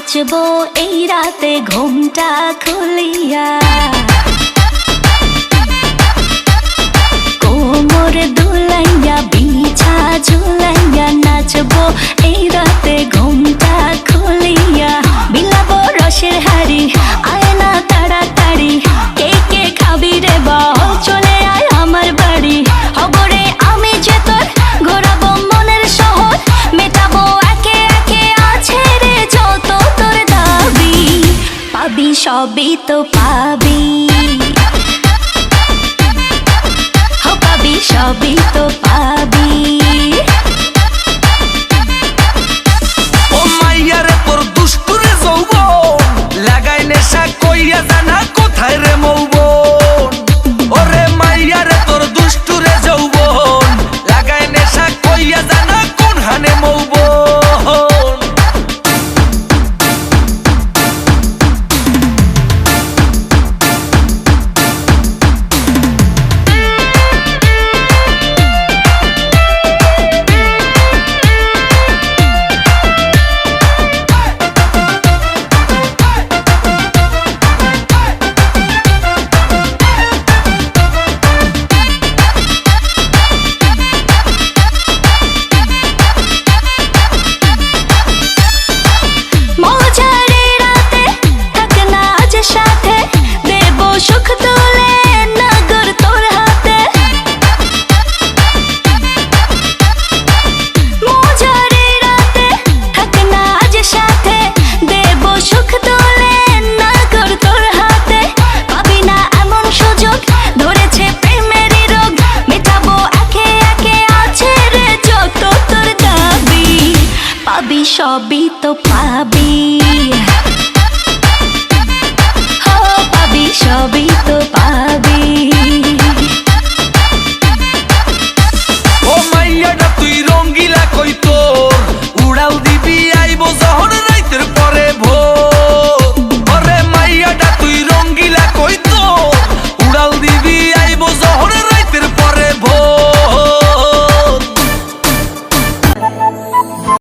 নাচবো এই রাতে ঘুমটা খুলিয়া, কোমর দুলাইয়া বিছা ঝুলাইয়া নাচবো এই রাতে ঘুমটা খুলিয়া। বিলাবো রসের হাড়ি আয় না তাড়াতাড়ি, কে কে খাবি রে বল চলে আয় আমার বাড়ি। হবরে আমি যে তোর ঘোরাবো মনের শহর, মেটাবো একে একে আছে রে যত তোর দাবি। পাবি সবই তো পাবি, পাবি সবই তো পাবি। ও মাইয়া রে তোর দুষ্টুরে যৌবন, লাগাই নেশা কইয়া জানা কোথায় রে মৌবন। ওরে মাইয়া রে তোর দুষ্টুরে যৌবন, লাগাই নেশা কইয়া জানা কোন হানে মৌবন। সুখ তুলে নগর তোর হাতে, মজারে রাতে থাক না আজ সাথে, দেব সুখ তুলে নগর তোর হাতে। পাবি না এমন সুযোগ, ধরেছে প্রেমেরই রোগ, মেটাবো একে একে আছে রে যত তোর দাবি। পাবি সবই তো পাবি, পাবি সবই তো পাবি।